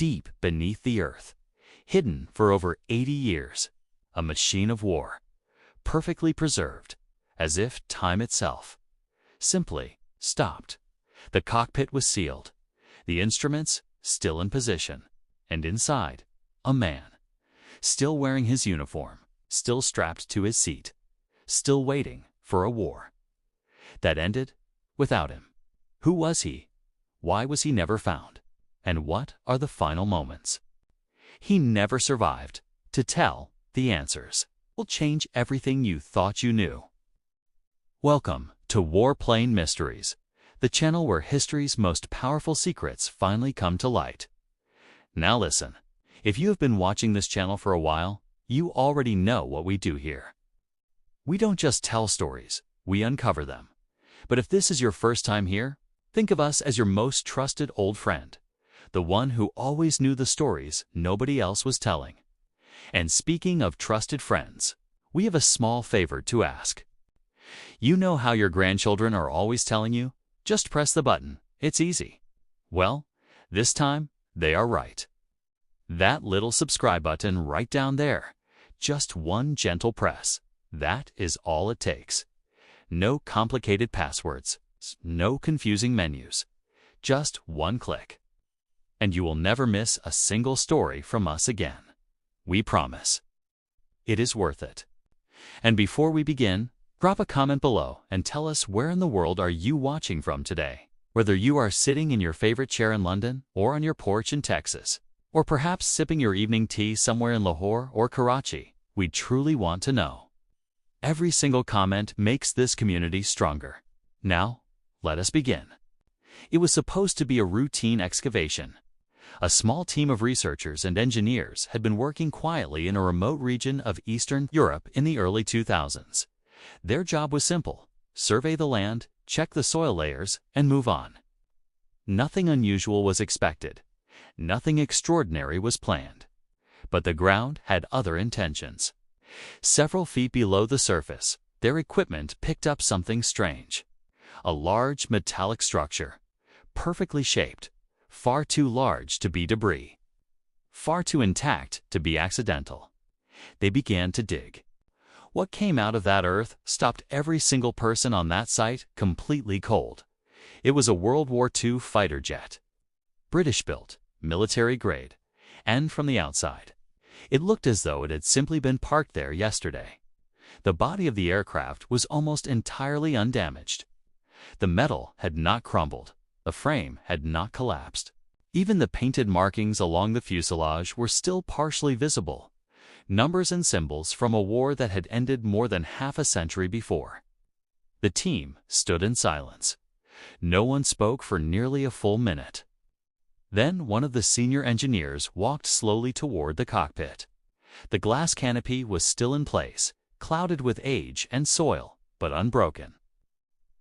deep beneath the earth, hidden for over 80 years, a machine of war, perfectly preserved, as if time itself simply stopped. The cockpit was sealed, the instruments still in position, and inside, a man, still wearing his uniform, still strapped to his seat, still waiting for a war that ended without him. Who was he? Why was he never found? And what are the final moments? He never survived to tell the answers. Will change everything you thought you knew. Welcome to Warplane Mysteries, the channel where history's most powerful secrets finally come to light. Now listen, if you have been watching this channel for a while, you already know what we do here. We don't just tell stories, we uncover them. But if this is your first time here, think of us as your most trusted old friend, the one who always knew the stories nobody else was telling. And speaking of trusted friends, we have a small favor to ask. You know how your grandchildren are always telling you, just press the button, it's easy. Well, this time they are right. That little subscribe button right down there, just one gentle press, that is all it takes. No complicated passwords, no confusing menus, just one click. And you will never miss a single story from us again. We promise. It is worth it. And before we begin, drop a comment below and tell us where in the world are you watching from today. Whether you are sitting in your favorite chair in London or on your porch in Texas, or perhaps sipping your evening tea somewhere in Lahore or Karachi, we truly want to know. Every single comment makes this community stronger. Now, let us begin. It was supposed to be a routine excavation. A small team of researchers and engineers had been working quietly in a remote region of Eastern Europe in the early 2000s. Their job was simple: survey the land, check the soil layers, and move on. Nothing unusual was expected. Nothing extraordinary was planned. But the ground had other intentions. Several feet below the surface, their equipment picked up something strange. A large metallic structure, perfectly shaped, far too large to be debris, far too intact to be accidental. They began to dig. What came out of that earth stopped every single person on that site completely cold. It was a World War II fighter jet. British-built, military-grade, and from the outside, it looked as though it had simply been parked there yesterday. The body of the aircraft was almost entirely undamaged. The metal had not crumbled. The frame had not collapsed. Even the painted markings along the fuselage were still partially visible, numbers and symbols from a war that had ended more than half a century before. The team stood in silence. No one spoke for nearly a full minute. Then one of the senior engineers walked slowly toward the cockpit. The glass canopy was still in place, clouded with age and soil, but unbroken.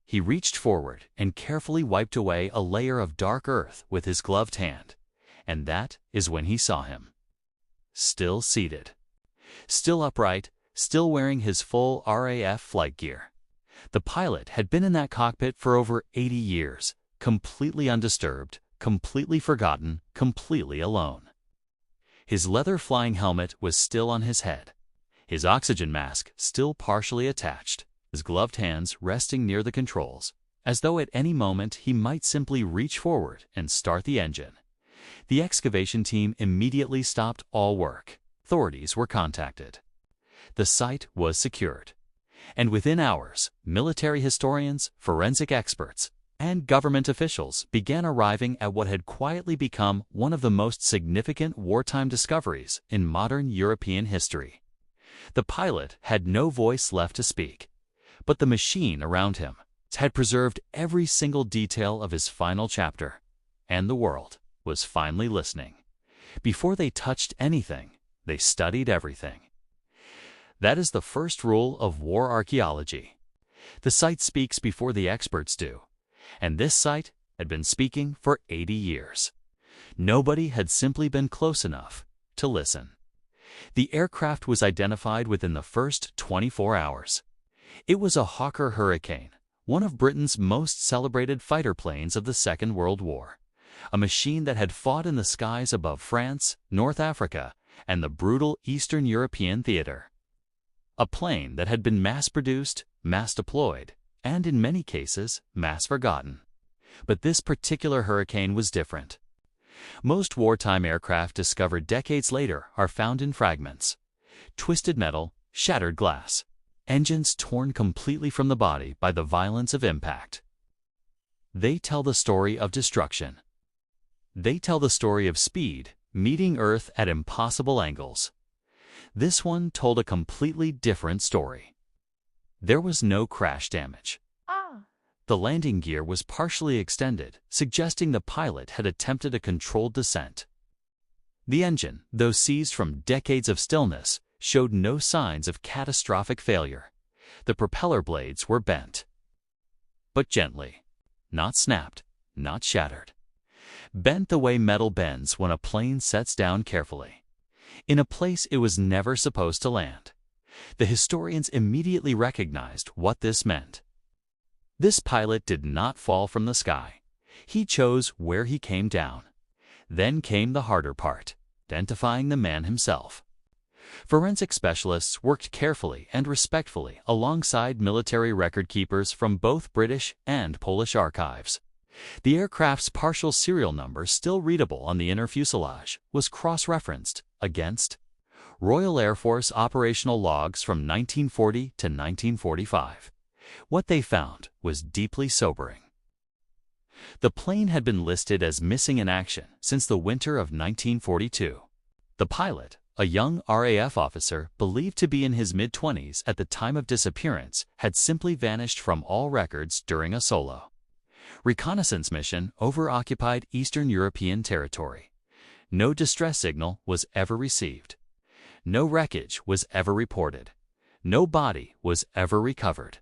He reached forward and carefully wiped away a layer of dark earth with his gloved hand, and that is when he saw him. Still seated, still upright, still wearing his full RAF flight gear. The pilot had been in that cockpit for over 80 years, completely undisturbed, completely forgotten, completely alone. His leather flying helmet was still on his head, his oxygen mask still partially attached, his gloved hands resting near the controls, as though at any moment he might simply reach forward and start the engine. The excavation team immediately stopped all work. Authorities were contacted. The site was secured. And within hours, military historians, forensic experts, and government officials began arriving at what had quietly become one of the most significant wartime discoveries in modern European history. The pilot had no voice left to speak, but the machine around him had preserved every single detail of his final chapter, and the world was finally listening. Before they touched anything, they studied everything. That is the first rule of war archaeology. The site speaks before the experts do, and this site had been speaking for 80 years. Nobody had simply been close enough to listen. The aircraft was identified within the first 24 hours. It was a Hawker Hurricane, one of Britain's most celebrated fighter planes of the Second World War. a machine that had fought in the skies above France, North Africa, and the brutal Eastern European theater. A plane that had been mass-produced, mass-deployed, and in many cases, mass-forgotten. But this particular Hurricane was different. Most wartime aircraft discovered decades later are found in fragments. Twisted metal, shattered glass, engines torn completely from the body by the violence of impact. They tell the story of destruction. They tell the story of speed, meeting Earth at impossible angles. This one told a completely different story. There was no crash damage. The landing gear was partially extended, suggesting the pilot had attempted a controlled descent. The engine, though seized from decades of stillness, showed no signs of catastrophic failure. The propeller blades were bent, but gently, not snapped, not shattered. Bent the way metal bends when a plane sets down carefully, in a place it was never supposed to land. The historians immediately recognized what this meant. This pilot did not fall from the sky. He chose where he came down. Then came the harder part, identifying the man himself. Forensic specialists worked carefully and respectfully alongside military record keepers from both British and Polish archives. The aircraft's partial serial number, still readable on the inner fuselage, was cross-referenced against Royal Air Force operational logs from 1940 to 1945. What they found was deeply sobering. The plane had been listed as missing in action since the winter of 1942. The pilot, a young RAF officer believed to be in his mid-20s at the time of disappearance, had simply vanished from all records during a solo reconnaissance mission over occupied Eastern European territory. No distress signal was ever received. No wreckage was ever reported. No body was ever recovered.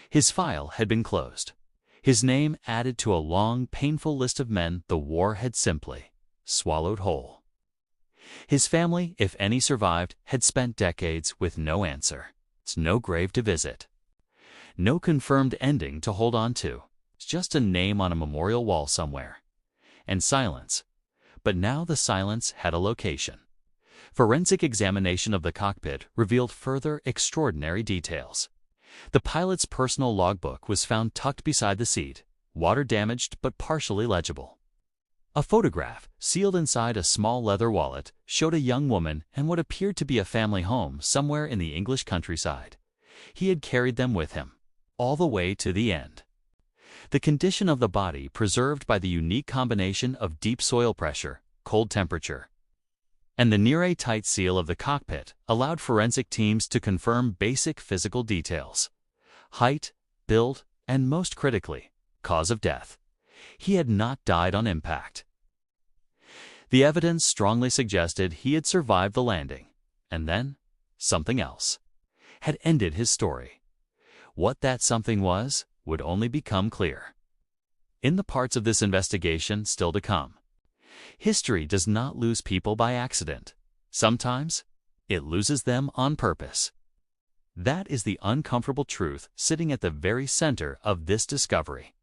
His file had been closed. His name added to a long, painful list of men the war had simply swallowed whole. His family, if any survived, had spent decades with no answer. No grave to visit. No confirmed ending to hold on to. It's just a name on a memorial wall somewhere. And silence. But now the silence had a location. Forensic examination of the cockpit revealed further extraordinary details. The pilot's personal logbook was found tucked beside the seat, water-damaged but partially legible. A photograph, sealed inside a small leather wallet, showed a young woman and what appeared to be a family home somewhere in the English countryside. He had carried them with him, all the way to the end. The condition of the body, preserved by the unique combination of deep soil pressure, cold temperature, and the near-airtight seal of the cockpit, allowed forensic teams to confirm basic physical details: height, build, and most critically, cause of death. He had not died on impact. The evidence strongly suggested he had survived the landing, and then something else had ended his story. What that something was would only become clear in the parts of this investigation still to come. History does not lose people by accident. Sometimes, it loses them on purpose. That is the uncomfortable truth sitting at the very center of this discovery.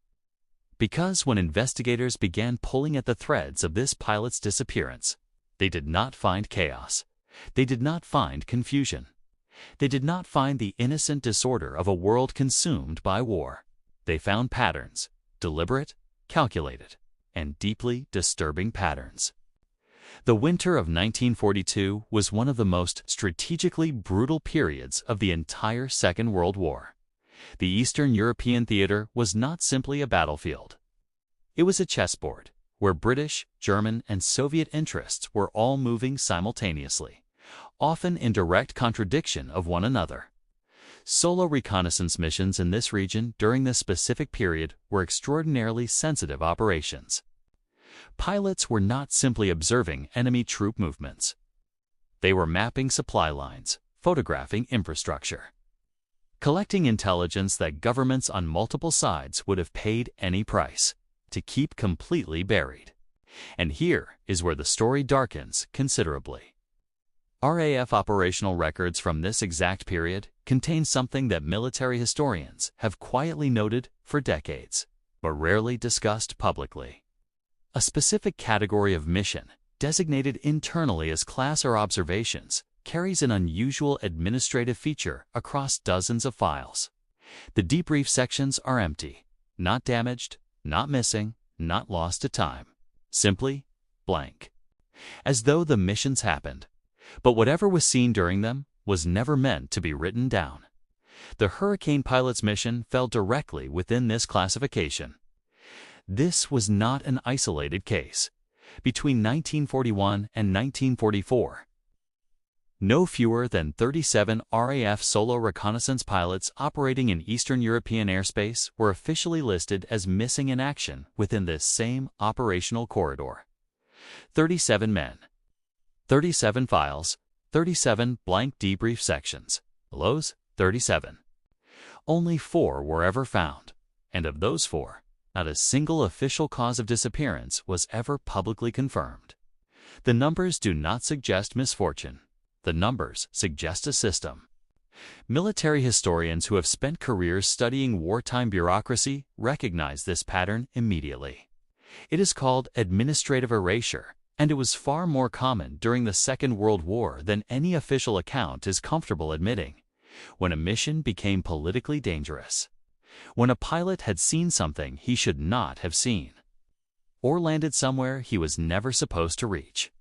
Because when investigators began pulling at the threads of this pilot's disappearance, they did not find chaos. They did not find confusion. They did not find the innocent disorder of a world consumed by war. They found patterns, deliberate, calculated, and deeply disturbing patterns. The winter of 1942 was one of the most strategically brutal periods of the entire Second World War. The Eastern European theater was not simply a battlefield. It was a chessboard where British, German, and Soviet interests were all moving simultaneously, often in direct contradiction of one another. Solo reconnaissance missions in this region during this specific period were extraordinarily sensitive operations. Pilots were not simply observing enemy troop movements. They were mapping supply lines, photographing infrastructure, collecting intelligence that governments on multiple sides would have paid any price to keep completely buried. And here is where the story darkens considerably. RAF operational records from this exact period contain something that military historians have quietly noted for decades, but rarely discussed publicly. a specific category of mission, designated internally as class or observations, carries an unusual administrative feature across dozens of files. The debrief sections are empty, not damaged, not missing, not lost to time. Simply blank. As though the missions happened, but whatever was seen during them was never meant to be written down. The Hurricane pilot's mission fell directly within this classification. This was not an isolated case. Between 1941 and 1944, no fewer than 37 RAF solo reconnaissance pilots operating in Eastern European airspace were officially listed as missing in action within this same operational corridor. 37 men, 37 files, 37 blank debrief sections. Lows, 37. Only 4 were ever found, and of those 4, not a single official cause of disappearance was ever publicly confirmed. The numbers do not suggest misfortune. The numbers suggest a system. Military historians who have spent careers studying wartime bureaucracy recognize this pattern immediately. It is called administrative erasure, and it was far more common during the Second World War than any official account is comfortable admitting, when a mission became politically dangerous, when a pilot had seen something he should not have seen, or landed somewhere he was never supposed to reach.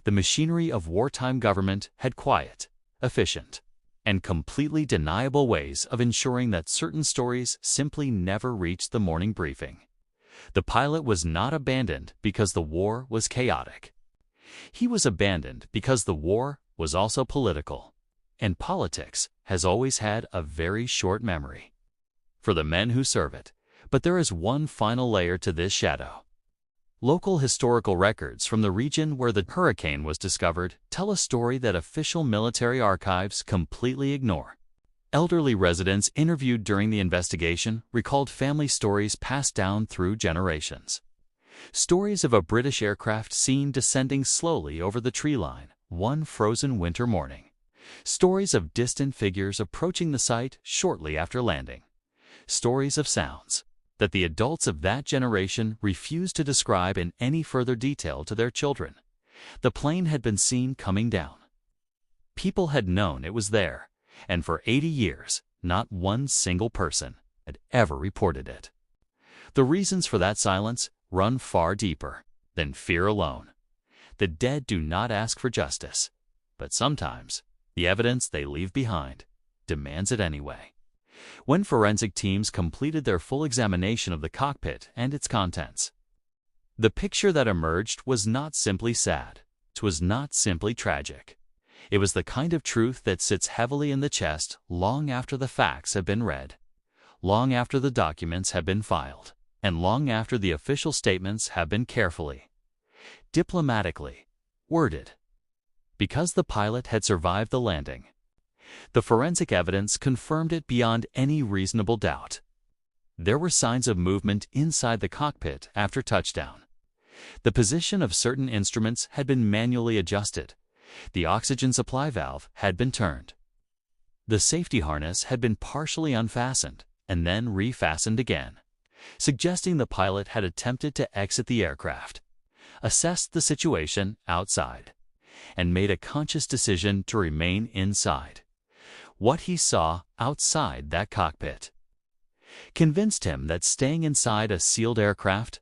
The machinery of wartime government had quiet, efficient, and completely deniable ways of ensuring that certain stories simply never reached the morning briefing. The pilot was not abandoned because the war was chaotic. He was abandoned because the war was also political, and politics has always had a very short memory for the men who serve it. But there is one final layer to this shadow. Local historical records from the region where the hurricane was discovered tell a story that official military archives completely ignore. Elderly residents interviewed during the investigation recalled family stories passed down through generations. Stories of a British aircraft seen descending slowly over the tree line one frozen winter morning. Stories of distant figures approaching the site shortly after landing. Stories of sounds that the adults of that generation refused to describe in any further detail to their children. The plane had been seen coming down. People had known it was there, and for 80 years, not one single person had ever reported it. The reasons for that silence run far deeper than fear alone. The dead do not ask for justice, but sometimes the evidence they leave behind demands it anyway. When forensic teams completed their full examination of the cockpit and its contents, the picture that emerged was not simply sad. It was not simply tragic. It was the kind of truth that sits heavily in the chest long after the facts have been read, long after the documents have been filed, and long after the official statements have been carefully, diplomatically worded. Because the pilot had survived the landing, the forensic evidence confirmed it beyond any reasonable doubt. There were signs of movement inside the cockpit after touchdown. The position of certain instruments had been manually adjusted. The oxygen supply valve had been turned. The safety harness had been partially unfastened and then refastened again, suggesting the pilot had attempted to exit the aircraft, assessed the situation outside, and made a conscious decision to remain inside. What he saw outside that cockpit convinced him that staying inside a sealed aircraft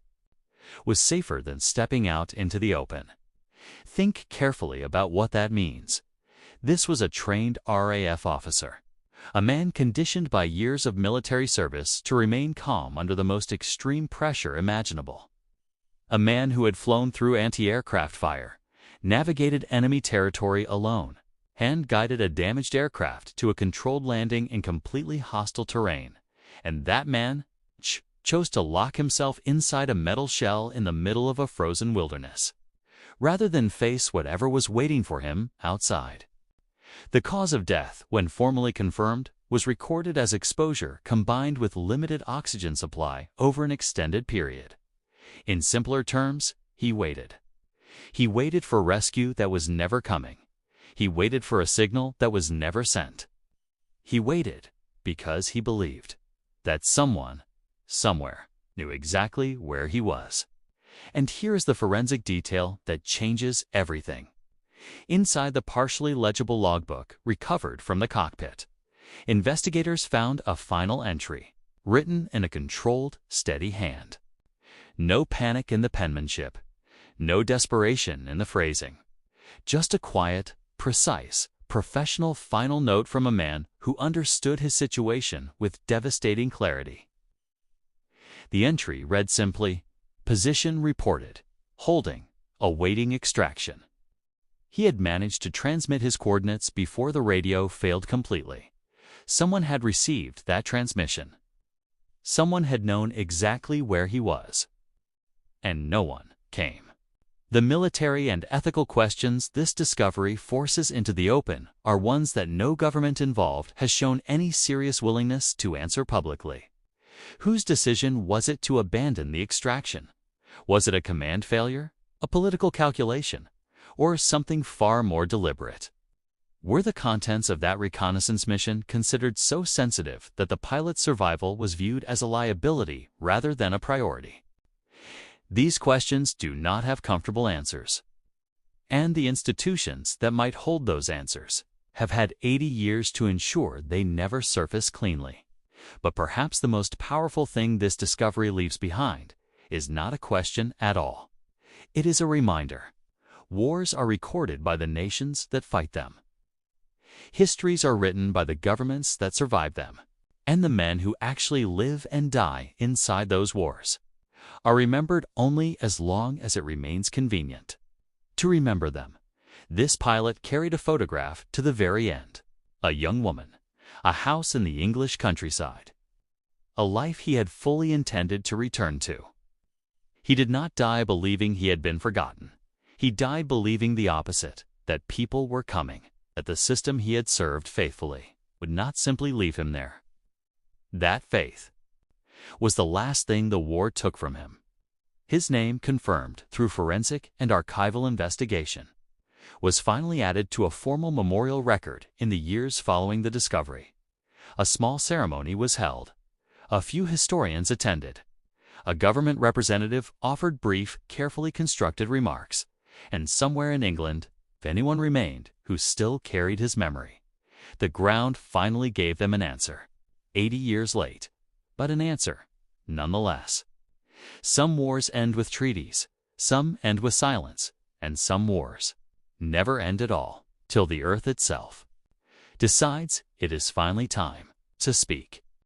was safer than stepping out into the open. Think carefully about what that means. This was a trained RAF officer, a man conditioned by years of military service to remain calm under the most extreme pressure imaginable. A man who had flown through anti-aircraft fire, navigated enemy territory alone, hand-guided a damaged aircraft to a controlled landing in completely hostile terrain, and that man chose to lock himself inside a metal shell in the middle of a frozen wilderness, rather than face whatever was waiting for him outside. The cause of death, when formally confirmed, was recorded as exposure combined with limited oxygen supply over an extended period. In simpler terms, he waited. He waited for rescue that was never coming. He waited for a signal that was never sent. He waited because he believed that someone, somewhere, knew exactly where he was. And here is the forensic detail that changes everything. Inside the partially legible logbook recovered from the cockpit, investigators found a final entry, written in a controlled, steady hand. No panic in the penmanship, no desperation in the phrasing. Just a quiet, precise, professional final note from a man who understood his situation with devastating clarity. The entry read simply, "Position reported. Holding. Awaiting extraction." He had managed to transmit his coordinates before the radio failed completely. Someone had received that transmission. Someone had known exactly where he was. And no one came. The military and ethical questions this discovery forces into the open are ones that no government involved has shown any serious willingness to answer publicly. Whose decision was it to abandon the extraction? Was it a command failure, a political calculation, or something far more deliberate? Were the contents of that reconnaissance mission considered so sensitive that the pilot's survival was viewed as a liability rather than a priority? These questions do not have comfortable answers. And the institutions that might hold those answers have had 80 years to ensure they never surface cleanly. But perhaps the most powerful thing this discovery leaves behind is not a question at all. It is a reminder. Wars are recorded by the nations that fight them. Histories are written by the governments that survive them, and the men who actually live and die inside those wars are remembered only as long as it remains convenient. To remember them, this pilot carried a photograph to the very end. A young woman, a house in the English countryside, a life he had fully intended to return to. He did not die believing he had been forgotten. He died believing the opposite, that people were coming, that the system he had served faithfully would not simply leave him there. That faith was the last thing the war took from him. His name, confirmed through forensic and archival investigation, was finally added to a formal memorial record in the years following the discovery. A small ceremony was held. A few historians attended. A government representative offered brief, carefully constructed remarks, and somewhere in England, if anyone remained who still carried his memory, the ground finally gave them an answer. 80 years late, but an answer, nonetheless. Some wars end with treaties, some end with silence, and some wars never end at all, till the earth itself decides it is finally time to speak.